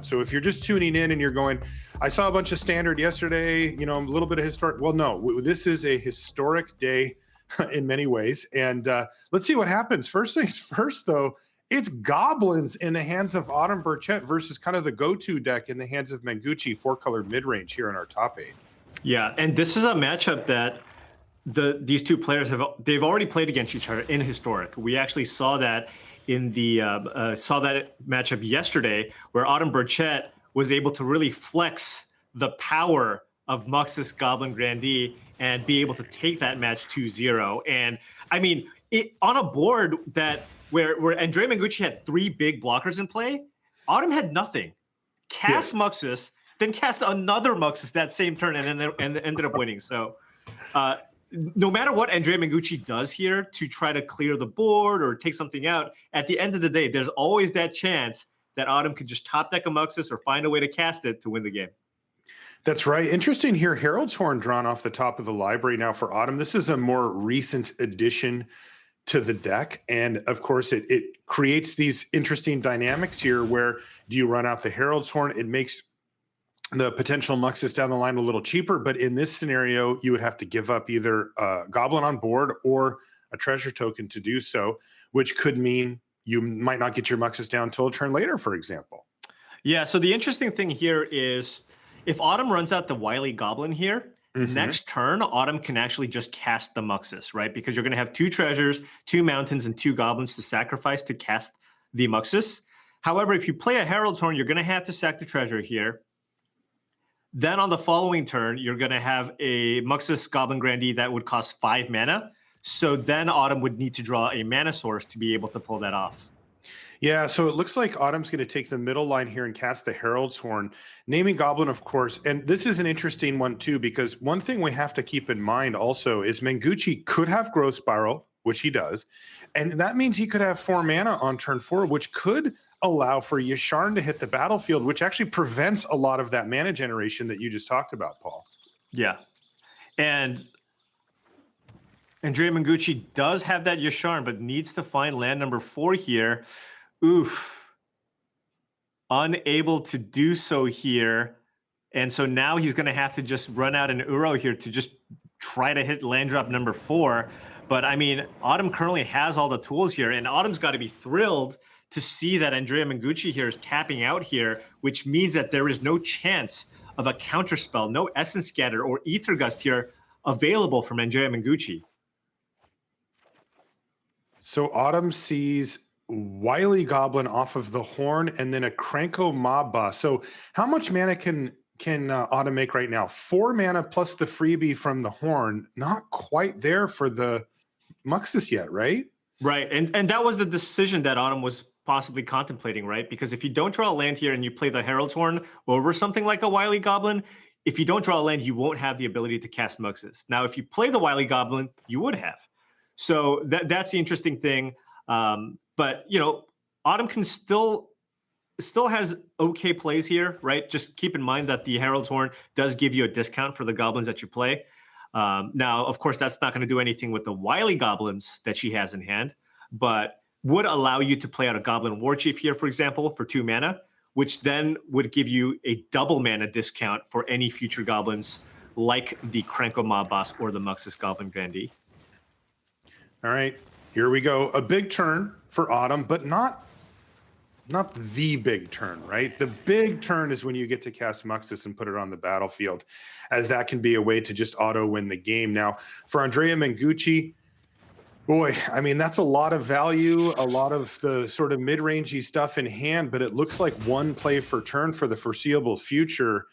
So if you're just tuning in and you're going, I saw a bunch of standard yesterday, you know, a little bit of historic. Well, no, this is a historic day in many ways. And let's see what happens. First things first, though, it's Goblins in the hands of Autumn Burchett versus kind of the go-to deck in the hands of Mengucci, 4-color mid-range here in our top 8. Yeah, and this is a matchup that these two players they've already played against each other in historic. We actually saw that in the matchup yesterday, where Autumn Burchett was able to really flex the power of Muxus Goblin Grandee and be able to take that match 2-0. And I mean, on a board where Andrea Mengucci had 3 big blockers in play, Autumn had nothing. Cast Muxus, then cast another Muxus that same turn, and ended up winning. So no matter what Andrea Mengucci does here to try to clear the board or take something out, at the end of the day, there's always that chance that Autumn could just top deck a Muxus or find a way to cast it to win the game. That's right. Interesting here. Herald's Horn drawn off the top of the library now for Autumn. This is a more recent addition to the deck. And of course, it creates these interesting dynamics here where do you run out the Herald's Horn? It makes the potential Muxus down the line a little cheaper, but in this scenario, you would have to give up either a Goblin on board or a treasure token to do so, which could mean you might not get your Muxus down until a turn later, for example. Yeah, so the interesting thing here is if Autumn runs out the Wily Goblin here, next turn, Autumn can actually just cast the Muxus, right? Because you're going to have 2 treasures, 2 mountains, and 2 goblins to sacrifice to cast the Muxus. However, if you play a Herald's Horn, you're going to have to sack the treasure here. Then on the following turn, you're going to have a Muxus Goblin Grandee that would cost 5 mana. So then Autumn would need to draw a mana source to be able to pull that off. Yeah, so it looks like Autumn's going to take the middle line here and cast the Herald's Horn, naming Goblin, of course. And this is an interesting one, too, because one thing we have to keep in mind also is Mengucci could have Growth Spiral, which he does. And that means he could have 4 mana on turn 4, which could allow for Yasharn to hit the battlefield, which actually prevents a lot of that mana generation that you just talked about, Paul. Yeah. And Andrea Mengucci does have that Yasharn, but needs to find land number 4 here. Oof. Unable to do so here. And so now he's going to have to just run out an Uro here to just try to hit land drop number 4. But I mean, Autumn currently has all the tools here, and Autumn's got to be thrilled to see that Andrea Mengucci here is tapping out here, which means that there is no chance of a counterspell, no Essence Scatter or Ether Gust here available from Andrea Mengucci. So Autumn sees Wily Goblin off of the Horn and then a Krenko Mob Boss. So how much mana can Autumn make right now? 4 mana plus the freebie from the Horn. Not quite there for the Muxus yet, right? Right, and that was the decision that Autumn was possibly contemplating, right? Because if you don't draw a land here and you play the Herald's Horn over something like a Wily Goblin, if you don't draw a land, you won't have the ability to cast Muxus. Now, if you play the Wily Goblin, you would have. So that's the interesting thing. But, you know, Autumn can still has okay plays here, right? Just keep in mind that the Herald's Horn does give you a discount for the goblins that you play. Now, of course, that's not going to do anything with the Wily Goblins that she has in hand, but would allow you to play out a Goblin Warchief here, for example, for 2 mana, which then would give you a double mana discount for any future goblins like the Krenko Mob Boss or the Muxus Goblin Grandee. All right, here we go. A big turn for Autumn, but not the big turn, right? The big turn is when you get to cast Muxus and put it on the battlefield, as that can be a way to just auto win the game. Now, for Andrea Mengucci, boy, I mean, that's a lot of value, a lot of the sort of mid-rangey stuff in hand, but it looks like one play for turn for the foreseeable future.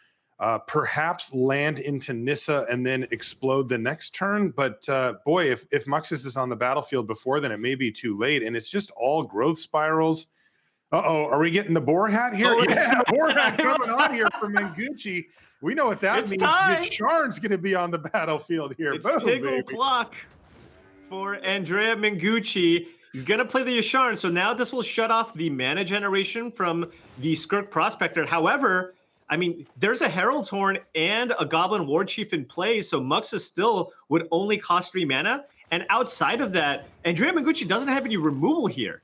Perhaps land into Nissa and then explode the next turn. But boy, if Muxus is on the battlefield before then, it may be too late. And it's just all growth spirals. Uh-oh, are we getting the boar hat here? Oh, yeah, boar hat coming on here from Mengucci. We know what that means. Yasharn's going to be on the battlefield here. It's Boom, Pig O'Clock for Andrea Mengucci. He's going to play the Yasharn. So now this will shut off the mana generation from the Skirk Prospector. However, I mean, there's a Herald's Horn and a Goblin Warchief in play, so Muxus still would only cost 3 mana. And outside of that, Andrea Mengucci doesn't have any removal here.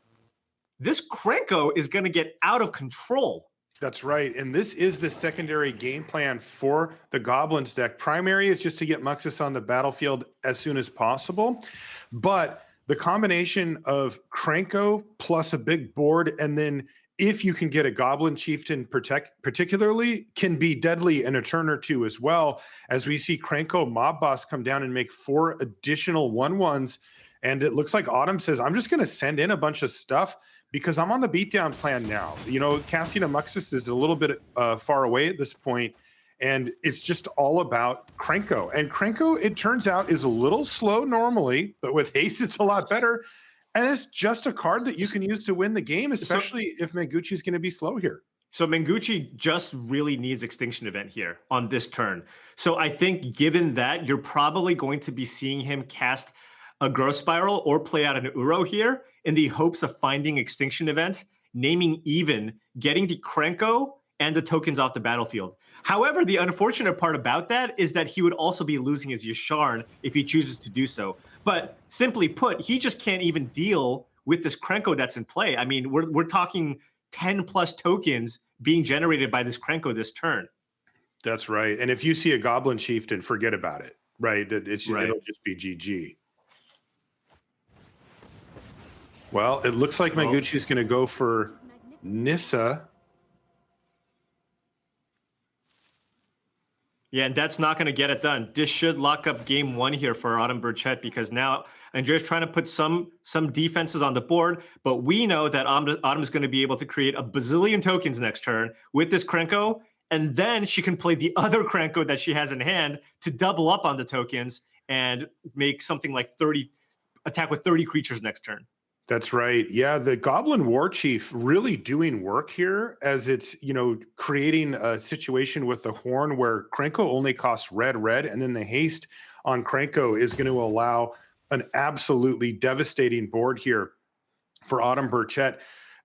This Krenko is going to get out of control. That's right. And this is the secondary game plan for the Goblins deck. Primary is just to get Muxus on the battlefield as soon as possible. But the combination of Krenko plus a big board, and then if you can get a Goblin Chieftain particularly, can be deadly in a turn or two as well, as we see Krenko Mob Boss come down and make 4 additional 1/1s. And it looks like Autumn says, I'm just going to send in a bunch of stuff because I'm on the beatdown plan now. You know, casting a Muxus is a little bit far away at this point, and it's just all about Krenko. And Krenko, it turns out, is a little slow normally, but with haste, it's a lot better. And it's just a card that you can use to win the game, especially if Mengucci is going to be slow here. So Mengucci just really needs Extinction Event here on this turn. So I think given that, you're probably going to be seeing him cast a Growth Spiral or play out an Uro here in the hopes of finding Extinction Event, naming even, getting the Krenko and the tokens off the battlefield. However, the unfortunate part about that is that he would also be losing his Yasharn if he chooses to do so. But simply put, he just can't even deal with this Krenko that's in play. I mean, we're talking 10 plus tokens being generated by this Krenko this turn. That's right. And if you see a Goblin Chieftain, forget about it, right? It'll just be GG. Well, it looks like Mengucci is going to go for Nissa. Yeah, and that's not going to get it done. This should lock up game 1 here for Autumn Burchett, because now Andrea's trying to put some defenses on the board, but we know that Autumn is going to be able to create a bazillion tokens next turn with this Krenko, and then she can play the other Krenko that she has in hand to double up on the tokens and make something like 30, attack with 30 creatures next turn. That's right. Yeah, the Goblin War Chief really doing work here, as it's, you know, creating a situation with the Horn where Krenko only costs red, and then the haste on Krenko is going to allow an absolutely devastating board here for Autumn Burchett.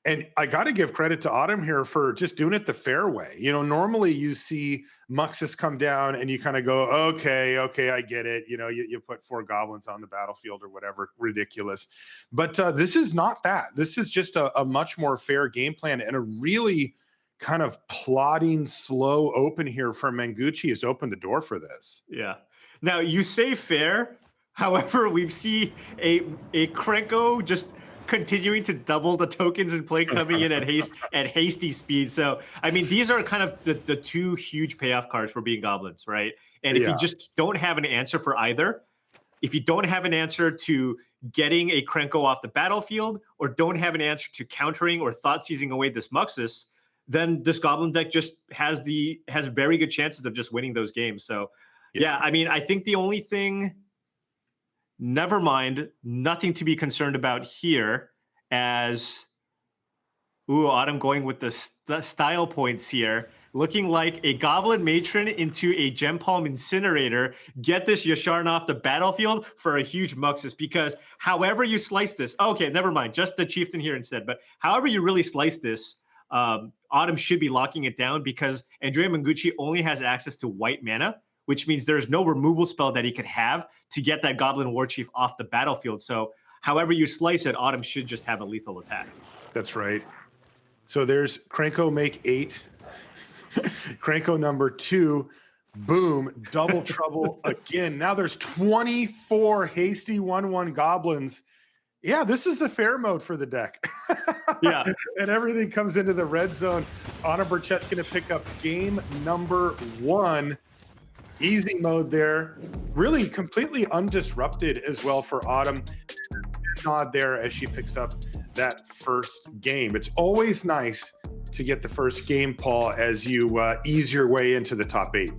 And I got to give credit to Autumn here for just doing it the fair way. You know, normally you see Muxus come down and you kind of go, okay, I get it. You know, you put 4 goblins on the battlefield or whatever, ridiculous. But this is not that. This is just a much more fair game plan, and a really kind of plodding, slow open here from Mengucci has opened the door for this. Yeah. Now, you say fair. However, we see a Krenko just continuing to double the tokens in play, coming in at hasty speed. So, I mean, these are kind of the 2 huge payoff cards for being Goblins, right? And if you just don't have an answer for either, if you don't have an answer to getting a Krenko off the battlefield, or don't have an answer to countering or thought seizing away this Muxus, then this Goblin deck just has very good chances of just winning those games. So, yeah, I mean, I think the only thing, never mind, nothing to be concerned about here, as Autumn going with the style points here, looking like a Goblin Matron into a Gem Palm Incinerator. Get this Yasharn off the battlefield for a huge Muxus, because however you slice this, okay, never mind, just the Chieftain here instead, but however you really slice this, Autumn should be locking it down, because Andrea Mengucci only has access to white mana, which means there's no removal spell that he could have to get that Goblin War Chief off the battlefield. So however you slice it, Autumn should just have a lethal attack. That's right. So there's Krenko make 8. Krenko number 2. Boom. Double trouble again. Now there's 24 hasty 1/1 goblins. Yeah, this is the fair mode for the deck. Yeah. And everything comes into the red zone. Autumn Burchett's going to pick up game number 1. Easy mode there, really completely undisrupted as well for Autumn. Nod there as she picks up that first game. It's always nice to get the first game, Paul, as you ease your way into the top 8.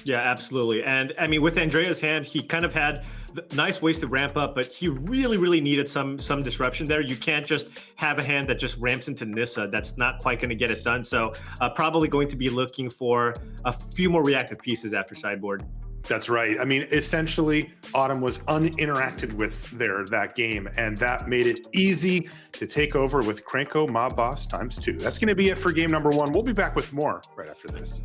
Yeah, absolutely. And I mean, with Andrea's hand, he kind of had nice ways to ramp up, but he really needed some disruption there. You can't just have a hand that just ramps into Nissa. That's not quite going to get it done. So probably going to be looking for a few more reactive pieces after sideboard. That's right. I mean, essentially, Autumn was uninteracted with that game, and that made it easy to take over with Krenko Mob Boss ×2. That's going to be it for game number 1. We'll be back with more right after this.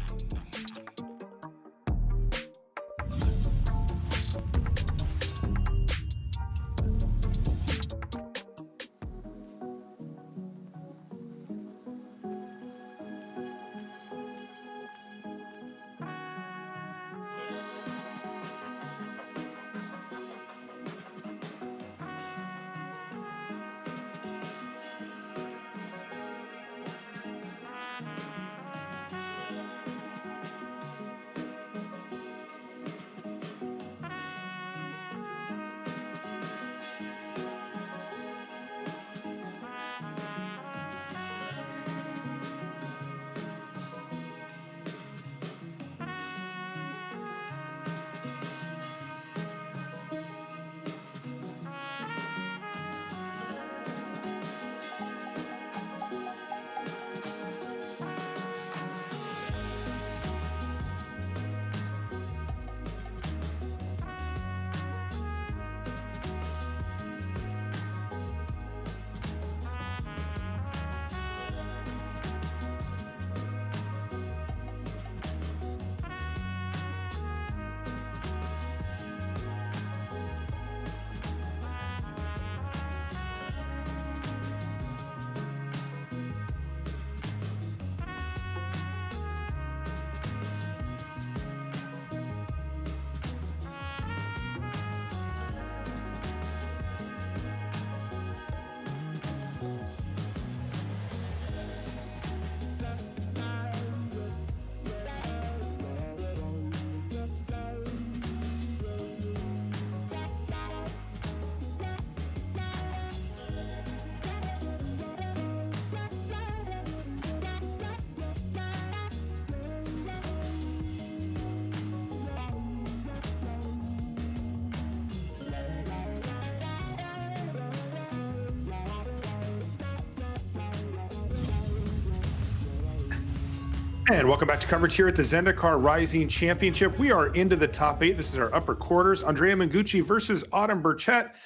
And welcome back to coverage here at the Zendikar Rising Championship. We are into the top 8. This is our upper quarters. Andrea Mengucci versus Autumn Burchett.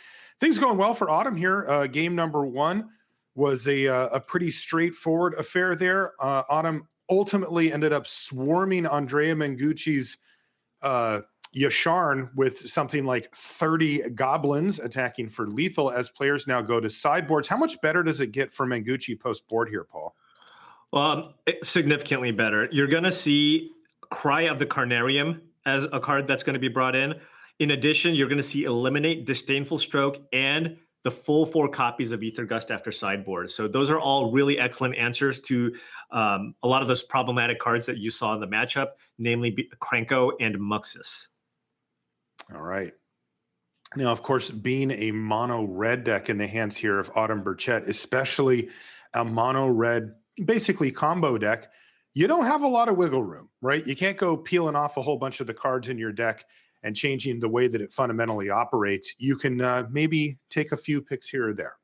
Things going well for Autumn here. Game number 1 was a pretty straightforward affair there. Autumn ultimately ended up swarming Andrea Mengucci's Yasharn with something like 30 goblins attacking for lethal as players now go to sideboards. How much better does it get for Mengucci post board here, Paul? Significantly better. You're going to see Cry of the Carnarium as a card that's going to be brought in. In addition, you're going to see Eliminate, Disdainful Stroke, and the full 4 copies of Ether Gust after sideboard. So those are all really excellent answers to a lot of those problematic cards that you saw in the matchup, namely Krenko and Muxus. All right. Now, of course, being a mono red deck in the hands here of Autumn Burchett, especially a mono red basically combo deck, you don't have a lot of wiggle room, right? You can't go peeling off a whole bunch of the cards in your deck and changing the way that it fundamentally operates. You can maybe take a few picks here or there.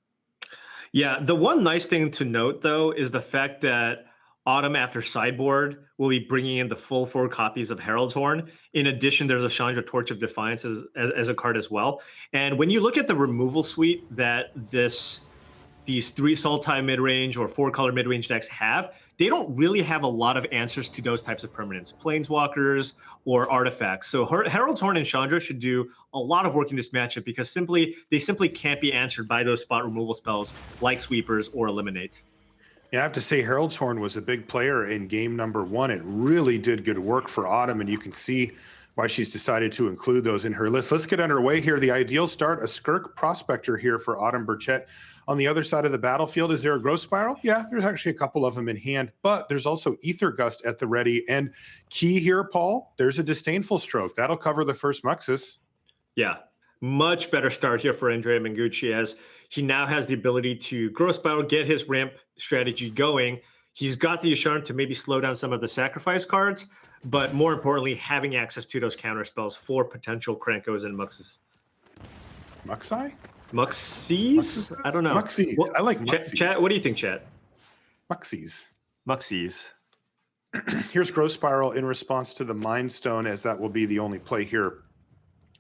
Yeah, the one nice thing to note, though, is the fact that Autumn after sideboard will be bringing in the full 4 copies of Herald's Horn. In addition, there's a Chandra Torch of Defiance as a card as well. And when you look at the removal suite that these 3 Sultai midrange or 4-color midrange decks have, they don't really have a lot of answers to those types of permanents, planeswalkers or artifacts. So Herald's Horn and Chandra should do a lot of work in this matchup because they simply can't be answered by those spot removal spells like Sweepers or Eliminate. Yeah, I have to say Herald's Horn was a big player in game number 1. It really did good work for Autumn, and you can see why she's decided to include those in her list. Let's get underway here. The ideal start, a Skirk Prospector here for Autumn Burchett. On the other side of the battlefield, is there a Growth Spiral? Yeah, there's actually a couple of them in hand, but there's also Ether Gust at the ready. And key here, Paul, there's a Disdainful Stroke. That'll cover the first Muxus. Yeah, much better start here for Andrea Mengucci as he now has the ability to Growth Spiral, get his ramp strategy going. He's got the Yasharn to maybe slow down some of the sacrifice cards, but more importantly, having access to those counter spells for potential Krankos and Muxus. Muxi? Muxies? I don't know. Muxies. Well, I like Muxies. Chat, what do you think, chat? Muxies. Muxies. Here's Growth Spiral in response to the Mind Stone, as that will be the only play here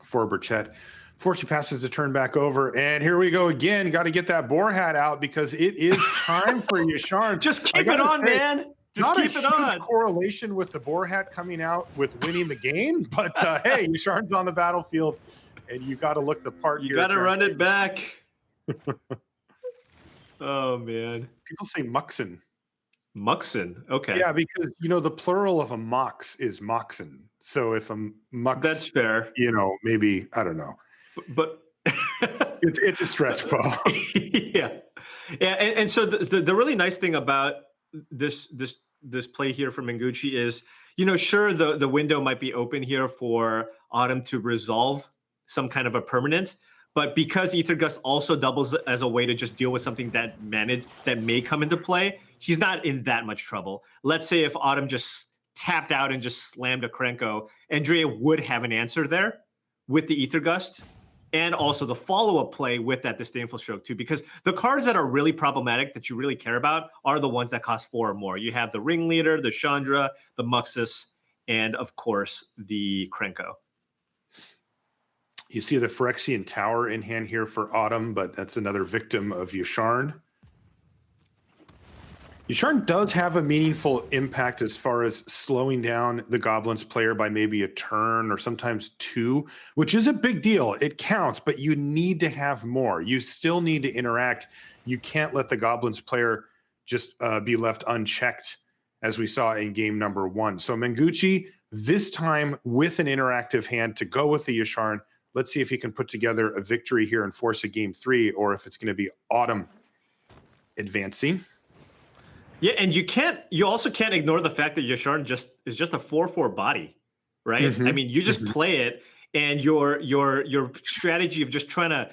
for Burchett. Before she passes the turn back over, and here we go again. Got to get that boar hat out because it is time for Yasharn. Just keep it on, man. Just keep it on. Correlation with the boar hat coming out with winning the game, but hey, Yasharn's on the battlefield, and you got to look the part. You got to run it back. Oh man. People say Muxin. Muxin. Okay. Yeah, because the plural of a mox is moxin. So if a mux, that's fair. Maybe I don't know. But it's a stretch, Paul. Yeah. And so the really nice thing about this play here from Mengucci is, sure, the window might be open here for Autumn to resolve some kind of a permanent, but because Ether Gust also doubles as a way to just deal with something that may come into play, he's not in that much trouble. Let's say if Autumn just tapped out and just slammed a Krenko, Andrea would have an answer there with the Ether Gust. And also the follow-up play with that Disdainful Stroke too, because the cards that are really problematic that you really care about are the ones that cost 4 or more. You have the Ringleader, the Chandra, the Muxus, and of course the Krenko. You see the Phyrexian Tower in hand here for Autumn, but that's another victim of Yasharn. Yasharn does have a meaningful impact as far as slowing down the Goblins player by maybe a turn or sometimes 2, which is a big deal. It counts, but you need to have more. You still need to interact. You can't let the Goblins player just be left unchecked, as we saw in game number 1. So Mengucci, this time with an interactive hand to go with the Yasharn. Let's see if he can put together a victory here and force a game 3, or if it's going to be Autumn advancing. Yeah, and you also can't ignore the fact that Yasharn is just a 4/4 body, right? Mm-hmm. I mean, you just play it, and your strategy of just trying to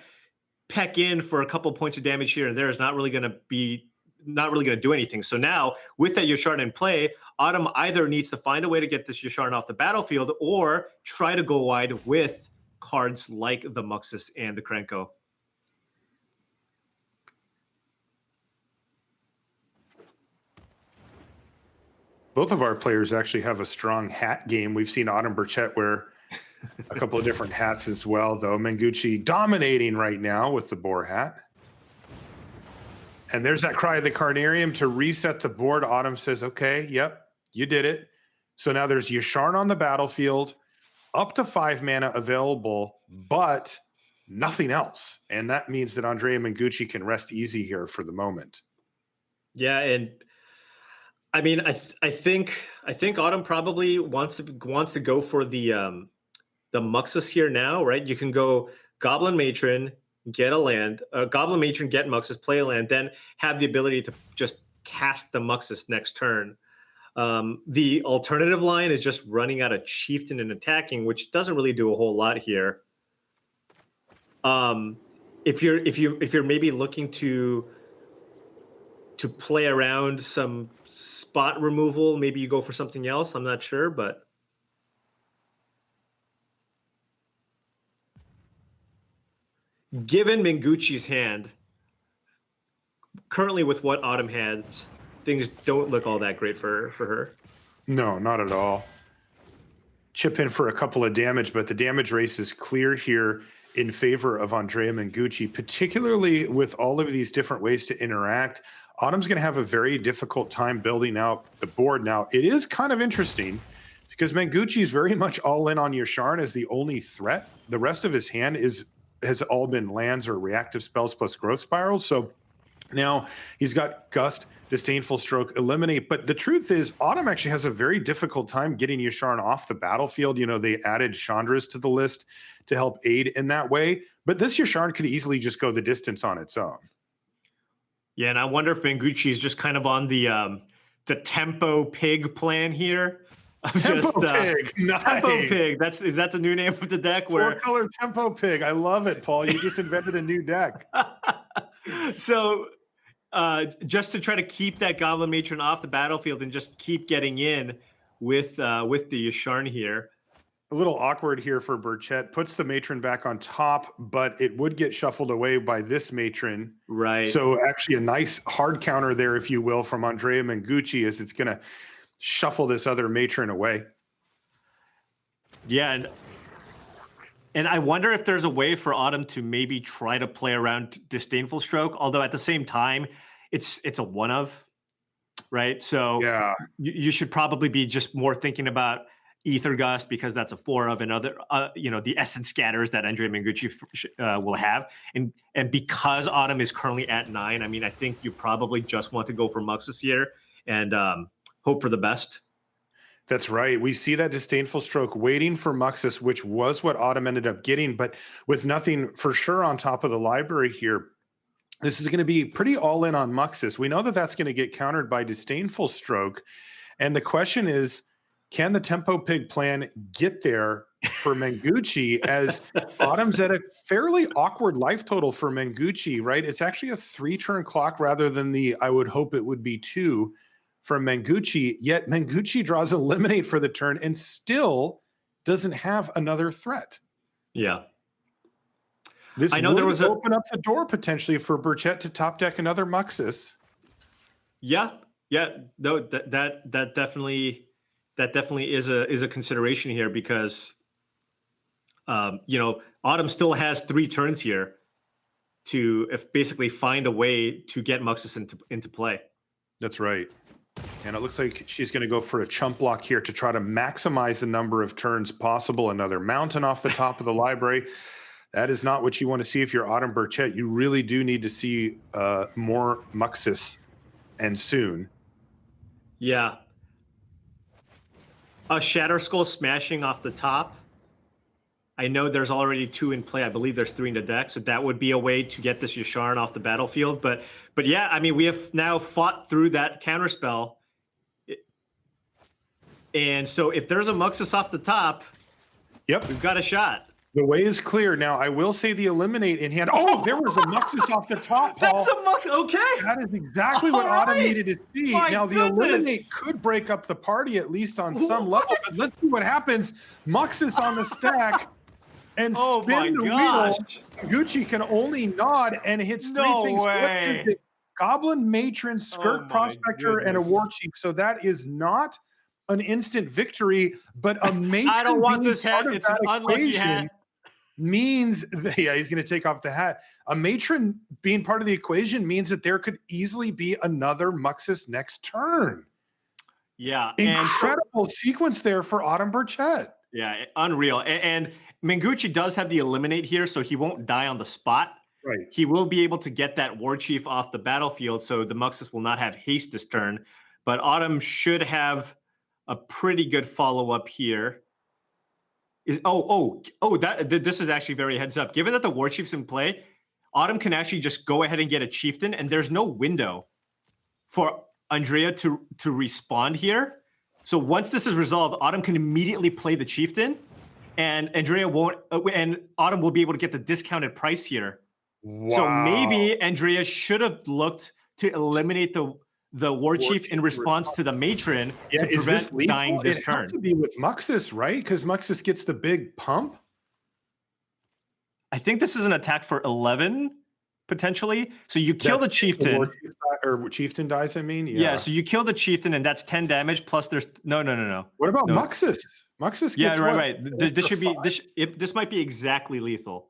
peck in for a couple points of damage here and there is not really going to do anything. So now with that Yasharn in play, Autumn either needs to find a way to get this Yasharn off the battlefield or try to go wide with cards like the Muxus and the Krenko. both of our players actually have a strong hat game. We've seen Autumn Burchett wear a couple of different hats as well, though. Mengucci dominating right now with the boar hat. And there's that Cry of the Carnarium to reset the board. Autumn says, okay, yep, you did it. So now there's Yasharn on the battlefield, up to 5 mana available, but nothing else. And that means that Andrea Mengucci can rest easy here for the moment. Yeah, and I mean, I think Autumn probably wants to go for the Muxus here now, right? You can go Goblin Matron, get a land, Goblin Matron, get Muxus, play a land, then have the ability to just cast the Muxus next turn. The alternative line is just running out of Chieftain and attacking, which doesn't really do a whole lot here. If you're maybe looking to play around some spot removal, maybe you go for something else. I'm not sure, but given Mengucci's hand, currently with what Autumn has, things don't look all that great for her. No, not at all. Chip in for a couple of damage, but the damage race is clear here in favor of Andrea Mengucci, particularly with all of these different ways to interact. Autumn's going to have a very difficult time building out the board. Now, it is kind of interesting because Mengucci is very much all in on Yasharn as the only threat. The rest of his hand has all been lands or reactive spells plus growth spirals. So now he's got Gust, Disdainful Stroke, Eliminate. But the truth is, Autumn actually has a very difficult time getting Yasharn off the battlefield. You know, they added Chandra's to the list to help aid in that way. But this Yasharn could easily just go the distance on its own. Yeah, and I wonder if Mengucci is just kind of on the Tempo Pig plan here. Tempo Pig, nice. Tempo Pig. Is that the new name of the deck? Four-color Tempo Pig. I love it, Paul. You just invented a new deck. So just to try to keep that Goblin Matron off the battlefield and just keep getting in with the Yasharn here. A little awkward here for Burchett. Puts the Matron back on top, but it would get shuffled away by this Matron. Right. So actually a nice hard counter there, if you will, from Andrea Mengucci, as it's going to shuffle this other Matron away. Yeah, and I wonder if there's a way for Autumn to maybe try to play around Disdainful Stroke, although at the same time, it's a one of, right? So yeah, you should probably be just more thinking about Ether Gust, because that's a 4 of, and other, the Essence Scatters that Andrea Mengucci will have. And because Autumn is currently at 9, I mean, I think you probably just want to go for Muxus here and hope for the best. That's right. We see that Disdainful Stroke waiting for Muxus, which was what Autumn ended up getting, but with nothing for sure on top of the library here. This is going to be pretty all in on Muxus. We know that that's going to get countered by Disdainful Stroke. And the question is, can the Tempo Pig plan get there for Mengucci, as Autumn's at a fairly awkward life total for Mengucci, right? It's actually a 3-turn clock rather than I would hope it would be 2 from Mengucci, yet Mengucci draws Eliminate for the turn and still doesn't have another threat. Yeah. This I know there was open up the door potentially for Burchett to top deck another Muxus. Yeah. No, that definitely is a consideration here, because Autumn still has 3 turns here to basically find a way to get Muxus into play. That's right. And it looks like she's going to go for a chump block here to try to maximize the number of turns possible. Another mountain off the top of the library. That is not what you want to see if you're Autumn Burchett. You really do need to see more Muxus, and soon. Yeah. A Shatter Skull smashing off the top. I know there's already 2 in play. I believe there's 3 in the deck, so that would be a way to get this Yasharn off the battlefield. But yeah, I mean, we have now fought through that counterspell. And so if there's a Muxus off the top, yep, we've got a shot. The way is clear. Now, I will say the Eliminate in hand. Oh, there was a Muxus off the top, Paul. That's a Muxus. Okay. That is exactly what Autumn needed to see. My now, the goodness. Eliminate could break up the party, at least on some level. But let's see what happens. Muxus on the stack and spin the wheel. Gucci can only nod and hits 3 things. Way. What is it? Goblin, Matron, Skirt Prospector, and a War Chief. So that is not an instant victory, but a matron I don't want being this hat. part of It's an that unlucky equation hat. means that, yeah, he's going to take off the hat. A matron being part of the equation means that there could easily be another Muxus next turn. Yeah. Incredible sequence there for Autumn Burchett. Yeah, unreal. And Mengucci does have the eliminate here, so he won't die on the spot. Right. He will be able to get that war chief off the battlefield, so the Muxus will not have haste this turn. But Autumn should have a pretty good follow-up here. This is actually very heads up. Given that the war chief's in play, Autumn can actually just go ahead and get a chieftain, and there's no window for Andrea to respond here. So once this is resolved, Autumn can immediately play the chieftain, and Andrea won't, and Autumn will be able to get the discounted price here. Wow. So maybe Andrea should have looked to eliminate the war chief in response to the matron to prevent dying this turn. It has to be with Muxus, right? Because Muxus gets the big pump. I think this is an attack for 11, potentially. So you kill the chieftain. Or chieftain dies, I mean? Yeah, so you kill the chieftain, and that's 10 damage, plus there's... No. What about Muxus? Muxus gets right. This might be exactly lethal.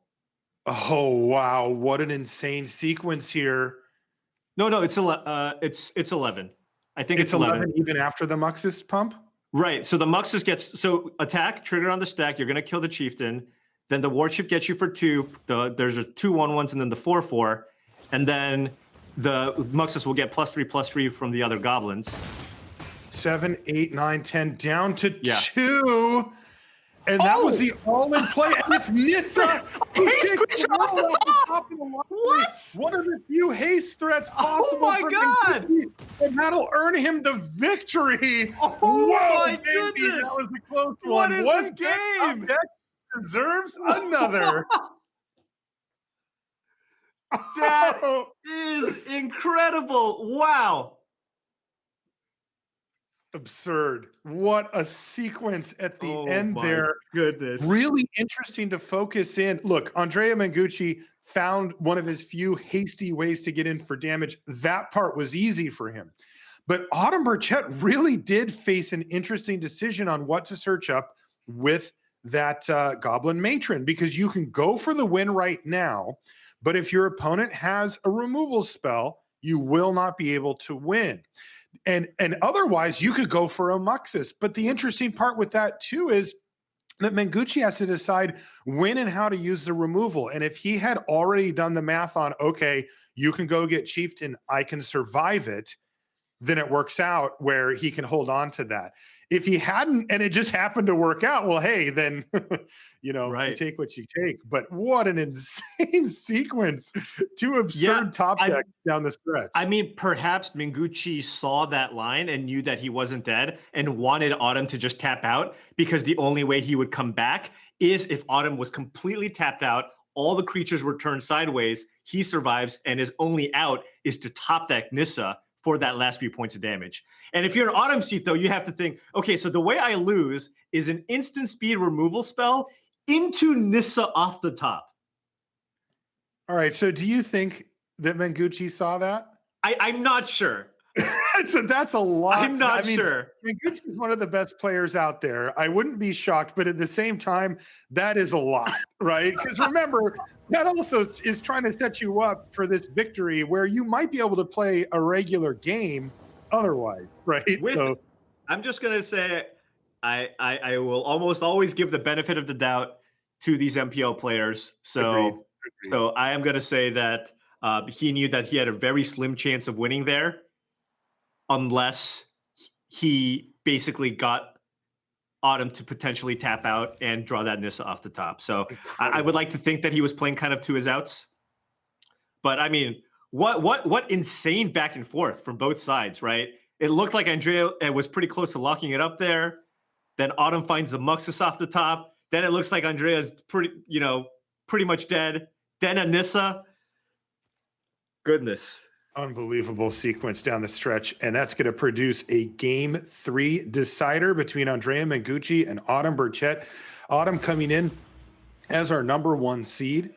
Oh, wow. What an insane sequence here. No, it's 11. I think it's 11 even after the Muxus pump? Right. So the Muxus gets... So attack, trigger on the stack, you're going to kill the chieftain. Then the war chief gets you for 2. There's a 2 1/1s and then the 4/4. And then the Muxus will get +3/+3 from the other goblins. 7, 8, 9, 10, down to 2. And that was the all-in play. And it's Nissa. Haste creature off the top. What? One of the few haste threats possible. Oh my God. And that'll earn him the victory. Oh, whoa, my goodness. That was the close what one. What is this game? Deserves another. That is incredible. Wow. Absurd. What a sequence at the end there. Goodness. Really interesting to focus in. Look, Andrea Mengucci found one of his few hasty ways to get in for damage. That part was easy for him. But Autumn Burchett really did face an interesting decision on what to search up with that Goblin Matron, because you can go for the win right now, but if your opponent has a removal spell, you will not be able to win. And otherwise, you could go for a Muxus. But the interesting part with that, too, is that Mengucci has to decide when and how to use the removal. And if he had already done the math on, okay, you can go get Chieftain, I can survive it, then it works out where he can hold on to that. If he hadn't, and it just happened to work out, well, hey, then, you take what you take. But what an insane sequence. 2 absurd top decks down the stretch. I mean, perhaps Mengucci saw that line and knew that he wasn't dead and wanted Autumn to just tap out, because the only way he would come back is if Autumn was completely tapped out, all the creatures were turned sideways, he survives, and his only out is to top deck Nissa for that last few points of damage. And if you're an Autumn seat, though, you have to think, okay, so the way I lose is an instant speed removal spell into Nissa off the top. All right, so do you think that Mengucci saw that? I'm not sure. That's a lot. I'm not sure. Mengucci is one of the best players out there. I wouldn't be shocked, but at the same time, that is a lot, right? Because remember, that also is trying to set you up for this victory where you might be able to play a regular game otherwise, right? I'm just going to say I will almost always give the benefit of the doubt to these MPL players. Agreed. So I am going to say that he knew that he had a very slim chance of winning there, unless he basically got Autumn to potentially tap out and draw that Nissa off the top. So I would like to think that he was playing kind of to his outs. But I mean, what insane back and forth from both sides, right? It looked like Andrea was pretty close to locking it up there. Then Autumn finds the Muxus off the top. Then it looks like Andrea's pretty much dead. Then a Nissa. Goodness. Unbelievable sequence down the stretch. And that's going to produce a Game 3 decider between Andrea Mengucci and Autumn Burchett. Autumn coming in as our #1 seed,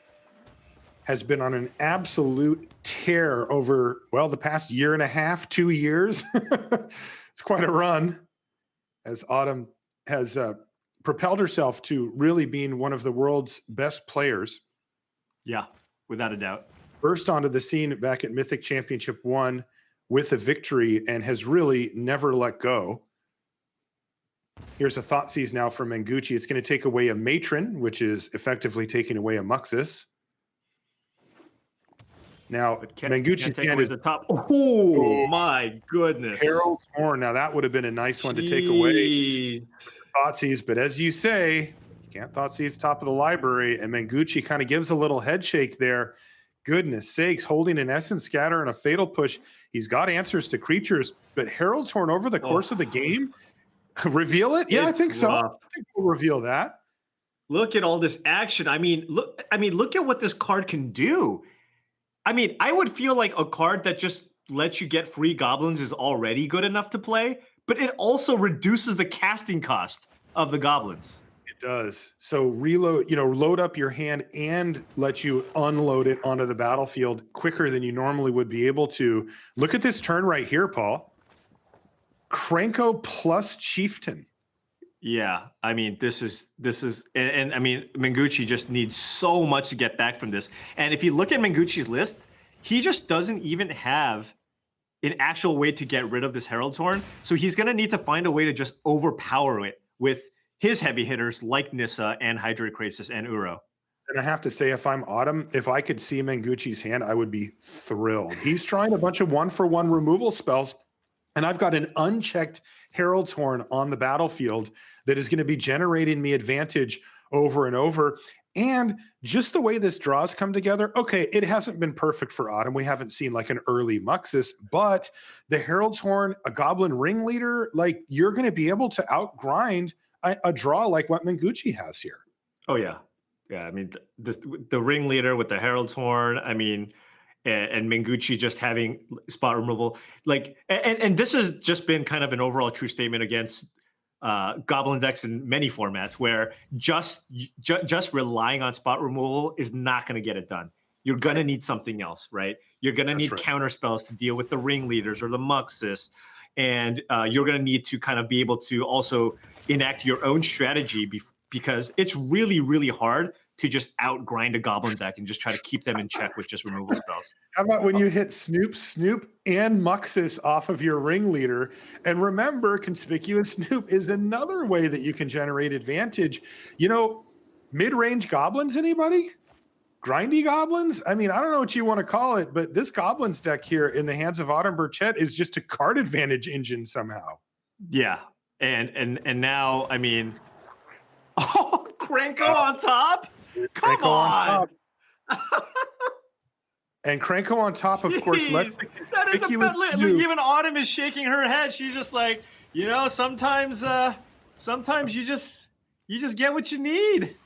has been on an absolute tear over, well, the past year and a half, 2 years. It's quite a run. as Autumn has propelled herself to really being one of the world's best players. Yeah, without a doubt. Burst onto the scene back at Mythic Championship 1 with a victory and has really never let go. Here's a Thoughtseize now from Mengucci. It's going to take away a Matron, which is effectively taking away a Muxus. Now, Mengucci's hand is the top. Oh, my goodness. Herald's Horn. Now, that would have been a nice one to take away. Thoughtseize, but as you say, you can't Thoughtseize top of the library, and Mengucci kind of gives a little head shake there. Goodness sakes, holding an Essence Scatter and a Fatal Push. He's got answers to creatures, but Herald's Horn over the course of the game, reveal it? Yeah, I think so. I think we'll reveal that. Look at all this action. I mean, look at what this card can do. I mean, I would feel like a card that just lets you get free goblins is already good enough to play, but it also reduces the casting cost of the goblins. It does. So reload, load up your hand and let you unload it onto the battlefield quicker than you normally would be able to. Look at this turn right here, Paul. Krenko plus Chieftain. Yeah, I mean, this is, and I mean, Mengucci just needs so much to get back from this. And if you look at Mengucci's list, he just doesn't even have an actual way to get rid of this Herald's Horn. So he's going to need to find a way to just overpower it with his heavy hitters like Nissa and Hydroichrasis and Uro. And I have to say, if I'm Autumn, if I could see Mengucci's hand, I would be thrilled. He's trying a bunch of 1-for-1 removal spells, and I've got an unchecked Herald's Horn on the battlefield that is going to be generating me advantage over and over. And just the way this draws come together, okay, it hasn't been perfect for Autumn. We haven't seen like an early Muxus, but the Herald's Horn, a Goblin Ringleader, like you're going to be able to outgrind a draw like what Mengucci has here. Oh, yeah. Yeah, I mean, the Ringleader with the Herald's Horn, I mean, and Mengucci just having spot removal. Like, and this has just been kind of an overall true statement against Goblin decks in many formats where just relying on spot removal is not going to get it done. You're going to need something else, right? You're going to need counter spells to deal with the Ringleaders or the Muxus. And you're going to need to kind of be able to also enact your own strategy because it's really, really hard to just outgrind a Goblin deck and just try to keep them in check with just removal spells. How about when you hit Snoop, and Muxus off of your Ringleader? And remember, Conspicuous Snoop is another way that you can generate advantage. Mid-range goblins, anybody? Grindy goblins? I mean, I don't know what you want to call it, but this Goblins deck here in the hands of Autumn Burchett is just a card advantage engine somehow. Yeah. And now, I mean, Krenko on top? Come Krenko on. And Krenko on top, of course. That is even Autumn is shaking her head. She's just like, sometimes you just get what you need.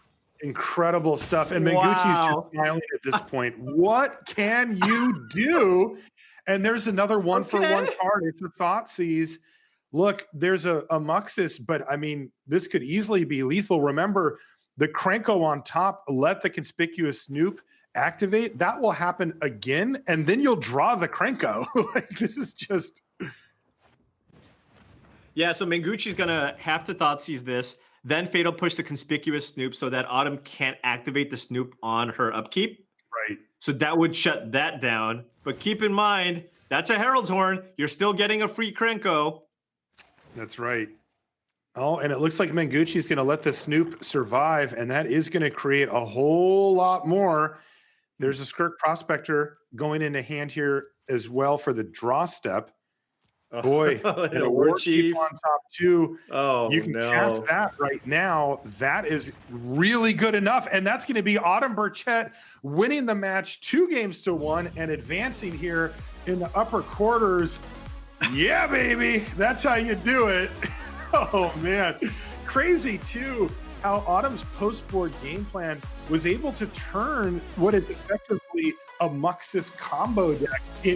Incredible stuff. And Mengucci's just smiling at this point. What can you do? And there's another 1-for-1 card. It's a Thoughtseize. Look, there's a Muxus, but I mean, this could easily be lethal. Remember, the Krenko on top, let the Conspicuous Snoop activate. That will happen again, and then you'll draw the Krenko. Like, this is just... Yeah, so Mengucci's going to have to Thoughtseize this, then Fatal Push the Conspicuous Snoop so that Autumn can't activate the Snoop on her upkeep. Right. So that would shut that down. But keep in mind, that's a Herald's Horn. You're still getting a free Krenko. That's right. Oh, and it looks like Mengucci's going to let the Snoop survive, and that is going to create a whole lot more. There's a Skirk Prospector going into hand here as well for the draw step. Boy, and a War Chief on top too. Oh, you can cast that right now. That is really good enough, and that's going to be Autumn Burchett winning the match 2-1 and advancing here in the upper quarters. Yeah, baby, that's how you do it. Oh man, crazy too how Autumn's post-board game plan was able to turn what is effectively a Muxus combo deck into